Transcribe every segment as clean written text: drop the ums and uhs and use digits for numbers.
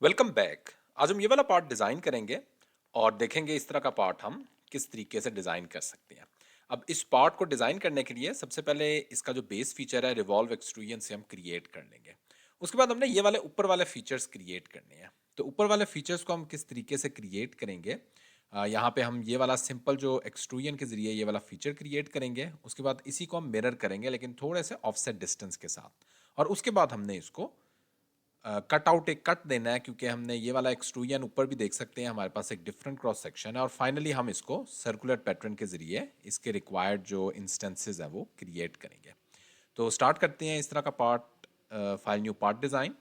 Welcome back. आज हम ये वाला पार्ट डिज़ाइन करेंगे और देखेंगे इस तरह का पार्ट हम किस तरीके से डिज़ाइन कर सकते हैं। अब इस पार्ट को डिज़ाइन करने के लिए सबसे पहले इसका जो बेस फीचर है रिवॉल्व एक्सट्रूजन से हम क्रिएट कर लेंगे। उसके बाद हमने ये वाले ऊपर वाले फीचर्स क्रिएट करने हैं। तो ऊपर वाले फीचर्स को हम किस तरीके से क्रिएट करेंगे, यहाँ पे हम ये वाला सिंपल जो एक्सट्रूजन के ज़रिए ये वाला फीचर क्रिएट करेंगे। उसके बाद इसी को हम मिरर करेंगे लेकिन थोड़े से ऑफसेट डिस्टेंस के साथ, और उसके बाद हमने इसको कट आउट एक कट देना है, क्योंकि हमने ये वाला एक्सट्रूजन ऊपर भी देख सकते हैं, हमारे पास एक डिफरेंट क्रॉस सेक्शन है। और फाइनली हम इसको सर्कुलर पैटर्न के ज़रिए इसके रिक्वायर्ड जो इंस्टेंसेस है वो क्रिएट करेंगे। तो स्टार्ट करते हैं इस तरह का part. File new part design,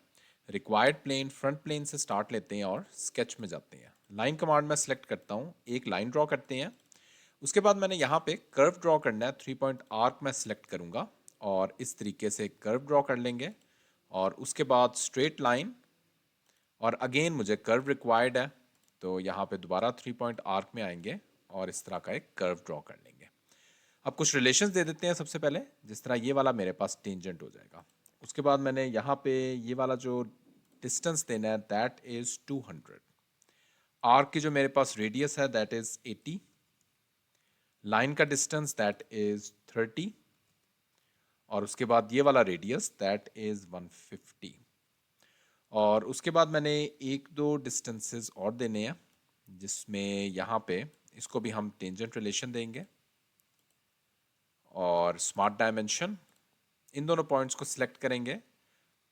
required plane front plane से स्टार्ट लेते हैं और स्केच में जाते हैं। लाइन कमांड में सेलेक्ट करता हूँ, एक लाइन ड्रॉ करते हैं। उसके बाद मैंने यहाँ पे कर्व ड्रॉ करना है, 3 पॉइंट आर्क में सेलेक्ट करूँगा और इस तरीके से कर्व ड्रॉ कर लेंगे। और उसके बाद स्ट्रेट लाइन, और अगेन मुझे कर्व रिक्वायर्ड है, तो यहाँ पे दोबारा 3 पॉइंट आर्क में आएंगे और इस तरह का एक कर्व ड्रॉ कर लेंगे। अब कुछ रिलेशंस दे देते हैं सबसे पहले, जिस तरह ये वाला मेरे पास टेंजेंट हो जाएगा। उसके बाद मैंने यहाँ पे ये वाला जो डिस्टेंस देना है दैट इज़ 200। आर्क की जो मेरे पास रेडियस है दैट इज़ 80। लाइन का डिस्टेंस दैट इज़ 30, और उसके बाद ये वाला रेडियस दैट इज़ 150। और उसके बाद मैंने एक दो डिस्टेंसेस और देने हैं, जिसमें यहाँ पे इसको भी हम टेंजेंट रिलेशन देंगे और स्मार्ट डायमेंशन। इन दोनों पॉइंट्स को सिलेक्ट करेंगे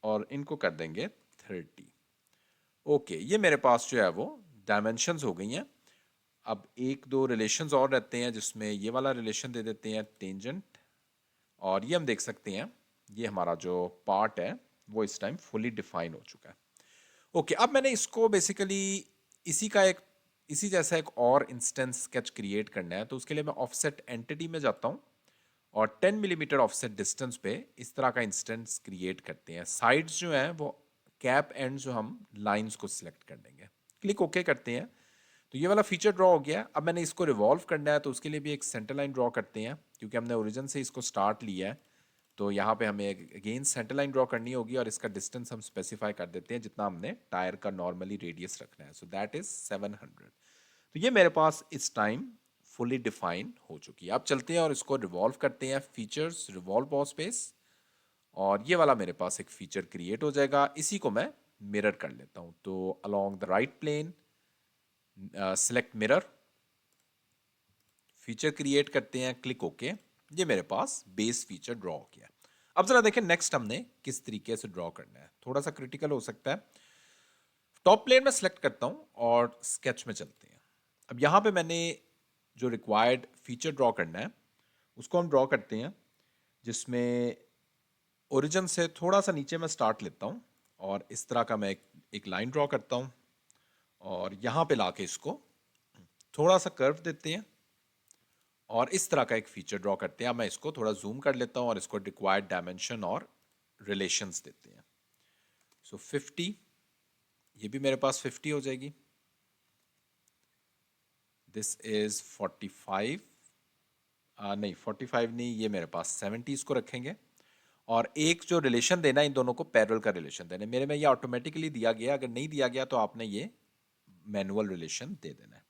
और इनको कर देंगे 30। ओके, ये मेरे पास जो है वो डायमेंशंस हो गई हैं। अब एक दो रिलेशंस और रहते हैं, जिसमें ये वाला रिलेशन दे देते हैं टेंजेंट, और ये हम देख सकते हैं ये हमारा जो पार्ट है वो इस टाइम फुली डिफाइन हो चुका है। ओके, अब मैंने इसको बेसिकली इसी का एक इसी जैसा एक और इंस्टेंस स्केच क्रिएट करना है। तो उसके लिए मैं ऑफसेट एंटिटी में जाता हूँ और 10 मिलीमीटर ऑफसेट डिस्टेंस पे इस तरह का इंस्टेंस क्रिएट करते हैं। साइड्स जो हैं वो कैप एंड जो हम लाइंस को सिलेक्ट कर देंगे, क्लिक ओके करते हैं। तो ये वाला फीचर ड्रॉ हो गया। अब मैंने इसको रिवॉल्व करना है, तो उसके लिए भी एक सेंटर लाइन ड्रॉ करते हैं, क्योंकि हमने ओरिजिन से इसको स्टार्ट लिया है। तो यहाँ पे हमें अगेन सेंटर लाइन ड्रॉ करनी होगी और इसका डिस्टेंस हम स्पेसिफाई कर देते हैं जितना हमने टायर का नॉर्मली रेडियस रखना है। So that is 700। तो ये मेरे पास इस टाइम फुली डिफाइन हो चुकी है। अब चलते हैं और इसको रिवॉल्व करते हैं, फीचर्स रिवॉल्व बॉस स्पेस, और ये वाला मेरे पास एक फीचर क्रिएट हो जाएगा। इसी को मैं मिरर कर लेता हूँ। तो along the right plane select mirror, feature create करते हैं, क्लिक ओके। ये मेरे पास बेस फीचर ड्रॉ हो गया। अब जरा देखें नेक्स्ट हमने किस तरीके से ड्रॉ करना है, थोड़ा सा क्रिटिकल हो सकता है। टॉप प्लेन में सेलेक्ट करता हूं और स्केच में चलते हैं। अब यहां पे मैंने जो रिक्वायर्ड फीचर ड्रॉ करना है उसको हम ड्रॉ करते हैं, जिसमें ओरिजिन से थोड़ा सा नीचे मैं स्टार्ट लेता हूं और इस तरह का मैं एक लाइन ड्रॉ करता हूं, और यहां पे लाके इसको थोड़ा सा कर्व देते हैं और इस तरह का एक फीचर ड्रॉ करते हैं। अब मैं इसको थोड़ा जूम कर लेता हूं और इसको रिक्वायर्ड डायमेंशन और रिलेशंस देते हैं। सो 50, ये भी मेरे पास 50 हो जाएगी। दिस इज 45, नहीं 45 नहीं, ये मेरे पास 70 इसको रखेंगे। और एक जो रिलेशन देना है, इन दोनों को पैरेलल का रिलेशन देना है। मेरे में ये ऑटोमेटिकली दिया गया, अगर नहीं दिया गया तो आपने ये मैनुअल रिलेशन दे देना है।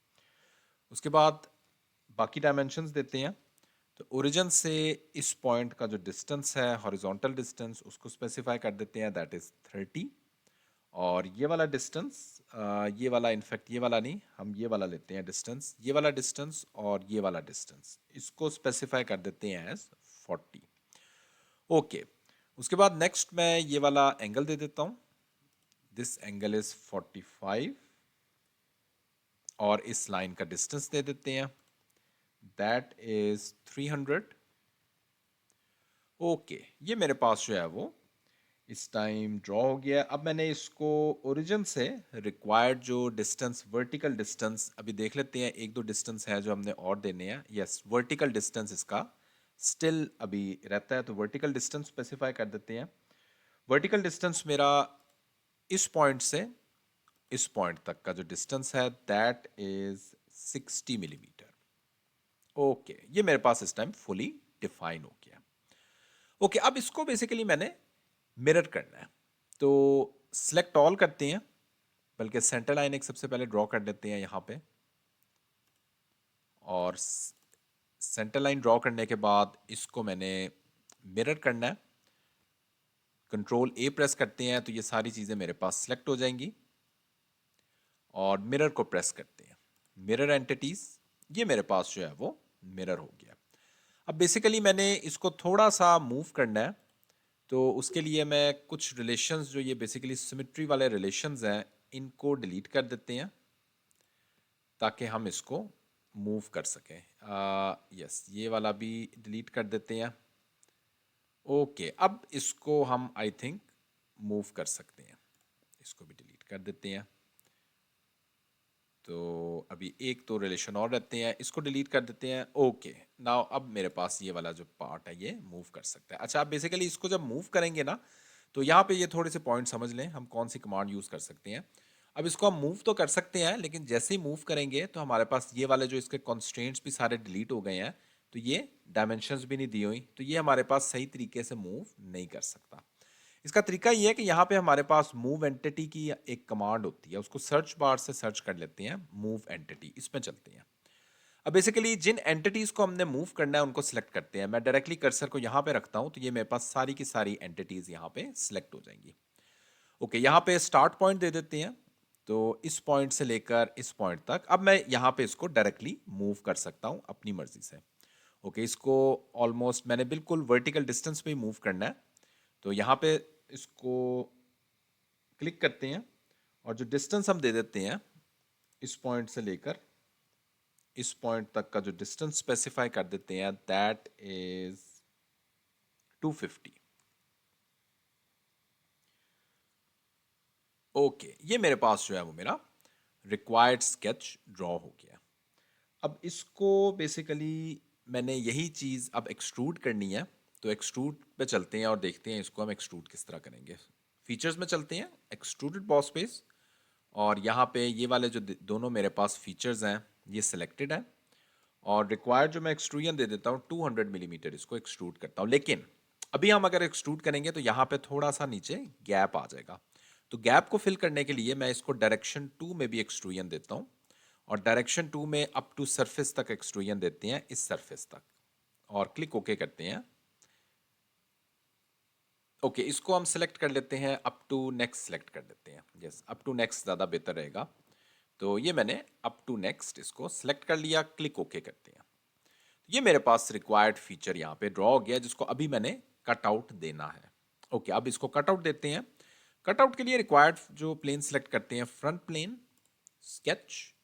उसके बाद बाकी डायमेंशंस देते हैं। तो ओरिजिन से इस पॉइंट का जो डिस्टेंस है हॉरिजॉन्टल डिस्टेंस उसको स्पेसिफाई कर देते हैं, दैट इज 30। और ये वाला डिस्टेंस, ये वाला इनफैक्ट ये वाला नहीं, हम ये वाला लेते हैं डिस्टेंस, ये वाला डिस्टेंस और ये वाला डिस्टेंस इसको स्पेसिफाई कर देते हैं एज 40। ओके, उसके बाद नेक्स्ट मैं ये वाला एंगल दे देता हूँ, दिस एंगल इज 45, और इस लाइन का डिस्टेंस दे देते हैं, दैट इज 300। ओके, ये मेरे पास जो है वो इस टाइम ड्रॉ हो गया। अब मैंने इसको ओरिजिन से रिक्वायर्ड जो डिस्टेंस, वर्टिकल डिस्टेंस अभी देख लेते हैं, एक दो डिस्टेंस है जो हमने और देने हैं। यस, वर्टिकल डिस्टेंस इसका स्टिल अभी रहता है, तो वर्टिकल डिस्टेंस स्पेसिफाई कर देते हैं। वर्टिकल डिस्टेंस मेरा इस पॉइंट से इस पॉइंट तक का जो डिस्टेंस है दैट इज 60 मिलीमीटर। ओके, ये मेरे पास इस टाइम फुली डिफाइन हो गया। ओके, अब इसको बेसिकली मैंने मिरर करना है। तो सिलेक्ट ऑल करते हैं, बल्कि सेंटर लाइन एक सबसे पहले ड्रॉ कर लेते हैं यहाँ पे, और सेंटर लाइन ड्रॉ करने के बाद इसको मैंने मिरर करना है। कंट्रोल ए प्रेस करते हैं तो ये सारी चीज़ें मेरे पास सिलेक्ट हो जाएंगी, और मिरर को प्रेस करते हैं, मिरर एंटिटीज, ये मेरे पास जो है वो मिरर हो गया। अब बेसिकली मैंने इसको थोड़ा सा मूव करना है, तो उसके लिए मैं कुछ रिलेशंस जो ये बेसिकली सिमेट्री वाले रिलेशंस हैं इनको डिलीट कर देते हैं ताकि हम इसको मूव कर सकें। यस, ये वाला भी डिलीट कर देते हैं। ओके, अब इसको हम आई थिंक मूव कर सकते हैं, इसको भी डिलीट कर देते हैं। तो अभी एक तो रिलेशन और रहते हैं, इसको डिलीट कर देते हैं। ओके, नाउ अब मेरे पास ये वाला जो पार्ट है ये मूव कर सकता है। अच्छा, आप बेसिकली इसको जब मूव करेंगे ना, तो यहाँ पे ये थोड़े से पॉइंट समझ लें हम कौन सी कमांड यूज़ कर सकते हैं। अब इसको हम मूव तो कर सकते हैं, लेकिन जैसे ही मूव करेंगे तो हमारे पास ये वाले जो इसके कॉन्स्ट्रेंट्स भी सारे डिलीट हो गए हैं, तो ये डायमेंशंस भी नहीं दी हुई, तो ये हमारे पास सही तरीके से मूव नहीं कर सकता। इसका तरीका ये है कि यहाँ पे हमारे पास मूव एंटिटी की एक कमांड होती है, उसको सर्च बार से सर्च कर लेते हैं, मूव एंटिटी, इसमें चलते हैं। अब बेसिकली जिन एंटिटीज को हमने मूव करना है उनको सिलेक्ट करते हैं। मैं डायरेक्टली कर्सर को यहाँ पे रखता हूँ तो ये मेरे पास सारी की सारी एंटिटीज यहाँ पे सिलेक्ट हो जाएंगी। ओके, यहाँ पे स्टार्ट पॉइंट दे देते हैं, तो इस पॉइंट से लेकर इस पॉइंट तक अब मैं यहाँ पे इसको डायरेक्टली मूव कर सकता हूँ अपनी मर्जी से। ओके, इसको ऑलमोस्ट मैंने बिल्कुल वर्टिकल डिस्टेंस पे ही मूव करना है, तो यहाँ पे इसको क्लिक करते हैं, और जो डिस्टेंस हम दे देते हैं इस पॉइंट से लेकर इस पॉइंट तक का जो डिस्टेंस स्पेसिफाई कर देते हैं, दैट इज 250। ओके, ये मेरे पास जो है वो मेरा रिक्वायर्ड स्केच ड्रॉ हो गया। अब इसको बेसिकली मैंने यही चीज़ अब एक्सट्रूड करनी है, तो एक्सट्रूड पे चलते हैं और देखते हैं इसको हम एक्सट्रूड किस तरह करेंगे। फीचर्स में चलते हैं, एक्सट्रूडेड बॉस बेस, और यहाँ पे ये वाले जो दोनों मेरे पास फीचर्स हैं ये सिलेक्टेड है, और रिक्वायर्ड जो मैं एक्सट्रूजन दे देता हूँ 200 मिलीमीटर, इसको एक्सट्रूड करता हूँ। लेकिन अभी हम अगर एक्सट्रूड करेंगे तो यहाँ पे थोड़ा सा नीचे गैप आ जाएगा, तो गैप को फिल करने के लिए मैं इसको डायरेक्शन 2 में भी एक्सट्रूजन देता हूँ, और डायरेक्शन 2 में अप टू सरफेस तक एक्सट्रूजन देते हैं, इस सरफेस तक, और क्लिक ओके करते हैं। ओके, इसको हम सेलेक्ट कर लेते हैं, अप टू नेक्स्ट सेलेक्ट कर देते हैं। यस, अप टू नेक्स्ट ज़्यादा बेहतर रहेगा, तो ये मैंने अप टू नेक्स्ट इसको सेलेक्ट कर लिया, क्लिक ओके करते हैं। ये मेरे पास रिक्वायर्ड फीचर यहाँ पे ड्रॉ हो गया, जिसको अभी मैंने कट आउट देना है। ओके, अब इसको कट आउट देते हैं। कट आउट के लिए रिक्वायर्ड जो प्लेन सेलेक्ट करते हैं, फ्रंट प्लेन, स्केच,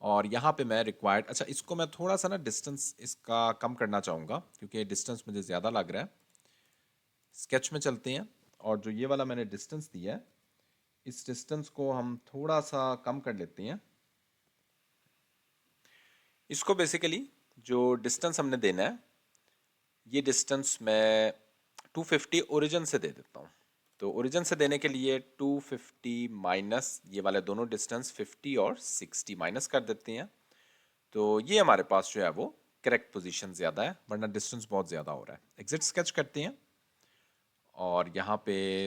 और यहाँ पे मैं रिक्वायर्ड, अच्छा इसको मैं थोड़ा सा ना डिस्टेंस इसका कम करना चाहूँगा क्योंकि डिस्टेंस मुझे ज़्यादा लग रहा है। स्केच में चलते हैं, और जो ये वाला मैंने डिस्टेंस दिया है इस डिस्टेंस को हम थोड़ा सा कम कर लेते हैं। इसको बेसिकली जो डिस्टेंस हमने देना है ये डिस्टेंस मैं 250 ओरिजिन से दे देता हूँ। तो ओरिजिन से देने के लिए 250 माइनस ये वाले दोनों डिस्टेंस 50 और 60 माइनस कर देते हैं, तो ये हमारे पास जो है वो करेक्ट पोजीशन ज़्यादा है, वरना डिस्टेंस बहुत ज़्यादा हो रहा है। एग्जिट स्केच करते हैं, और यहाँ पे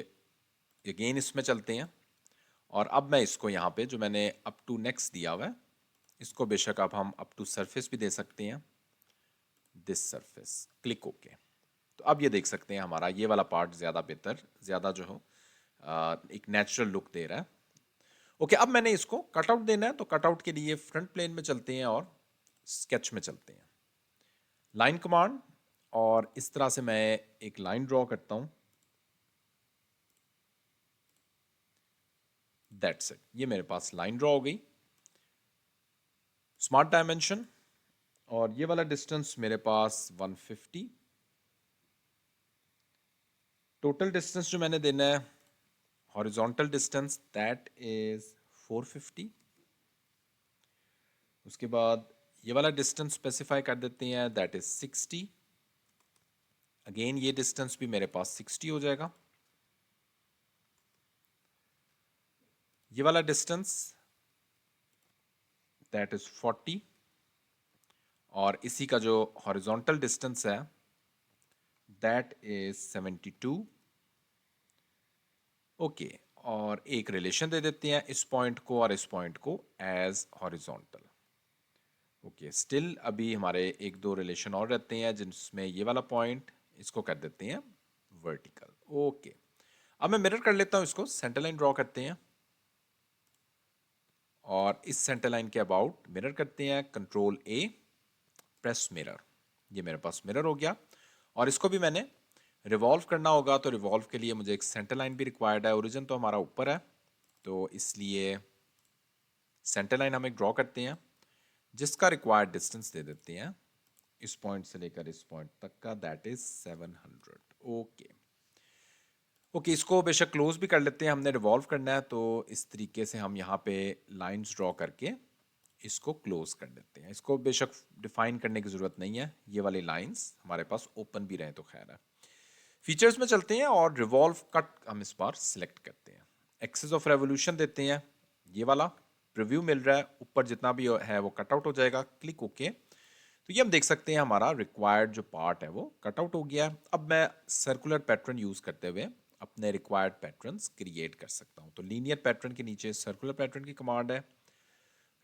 अगेन इसमें चलते हैं, और अब मैं इसको यहाँ पे जो मैंने अप टू नेक्स्ट दिया हुआ है इसको बेशक अब हम अप टू सरफेस भी दे सकते हैं, दिस सरफेस, क्लिक ओके। तो अब ये देख सकते हैं हमारा ये वाला पार्ट ज़्यादा बेहतर, ज़्यादा जो हो एक नेचुरल लुक दे रहा है। ओके, अब मैंने इसको कटआउट देना है, तो कटआउट के लिए फ्रंट प्लेन में चलते हैं और स्केच में चलते हैं, लाइन कमांड, और इस तरह से मैं एक लाइन ड्रॉ करता हूँ। दैट्स इट, ये मेरे पास लाइन ड्रॉ हो गई। स्मार्ट डायमेंशन, और ये वाला डिस्टेंस मेरे पास 150। टोटल डिस्टेंस जो मैंने देना है हॉरिजॉन्टल डिस्टेंस दैट इज 450। उसके बाद ये वाला डिस्टेंस स्पेसिफाई कर देते हैं, दैट इज 60। अगेन ये डिस्टेंस भी मेरे पास 60 हो जाएगा। ये वाला डिस्टेंस दैट इज 40, और इसी का जो हॉरिजॉन्टल डिस्टेंस है दैट इज 72। ओके, और एक रिलेशन दे देते हैं इस पॉइंट को और इस पॉइंट को एज हॉरिजॉन्टल। ओके, स्टिल अभी हमारे एक दो रिलेशन और रहते हैं जिसमें ये वाला पॉइंट इसको कर देते हैं वर्टिकल। ओके, अब मैं मिरर कर लेता हूं इसको, सेंटर लाइन ड्रॉ करते हैं और इस सेंटर लाइन के अबाउट मिरर करते हैं, कंट्रोल ए, प्रेस मिरर। ये मेरे पास मिरर हो गया और इसको भी मैंने रिवॉल्व करना होगा, तो रिवॉल्व के लिए मुझे एक सेंटर लाइन भी रिक्वायर्ड है। ओरिजिन तो हमारा ऊपर है, तो इसलिए सेंटर लाइन हम एक ड्रॉ करते हैं जिसका रिक्वायर्ड डिस्टेंस दे देते हैं इस पॉइंट से लेकर इस पॉइंट तक का, दैट इज 700। ओके ओके, इसको बेशक क्लोज भी कर लेते हैं, हमने रिवॉल्व करना है, तो इस तरीके से हम यहाँ पे लाइंस ड्रॉ करके इसको क्लोज कर देते हैं। इसको बेशक डिफाइन करने की ज़रूरत नहीं है, ये वाली लाइंस हमारे पास ओपन भी रहे तो खैर है। फीचर्स में चलते हैं और रिवॉल्व कट हम इस बार सिलेक्ट करते हैं, एक्सिस ऑफ रेवोल्यूशन देते हैं, ये वाला प्रीव्यू मिल रहा है, ऊपर जितना भी है वो कट आउट हो जाएगा, क्लिक ओके। तो ये हम देख सकते हैं हमारा रिक्वायर्ड जो पार्ट है वो कट आउट हो गया है। अब मैं सर्कुलर पैटर्न यूज करते हुए अपने रिक्वायर्ड पैटर्न्स क्रिएट कर सकता हूँ। तो लीनियर पैटर्न के नीचे सर्कुलर पैटर्न की कमांड है,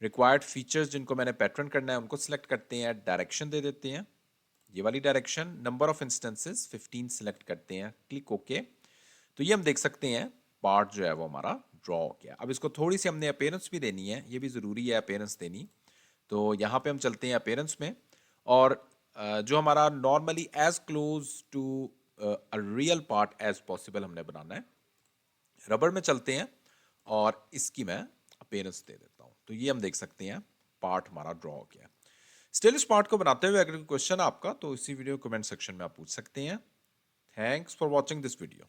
रिक्वायर्ड फीचर्स जिनको मैंने पैटर्न करना है उनको सिलेक्ट करते हैं, डायरेक्शन दे देते हैं, ये वाली direction, number of instances 15 select करते हैं, क्लिक ओके। तो ये हम देख सकते हैं पार्ट जो है वो हमारा ड्रॉ हो गया। अब इसको थोड़ी सी हमने अपीयरेंस भी देनी है, ये भी ज़रूरी है अपीयरेंस देनी। तो यहाँ पे हम चलते हैं अपीयरेंस में और जो हमारा normally as close to a real part as possible हमने बनाना है। रबर में चलते हैं और इसकी मैं अपीयरेंस दे देता हूँ, तो ये हम देख सकते हैं पार्ट हमारा ड्रॉ हो गया। स्टिल इस पार्ट को बनाते हुए अगर कोई क्वेश्चन आपका तो इसी वीडियो कमेंट सेक्शन में आप पूछ सकते हैं। Thanks for watching this video.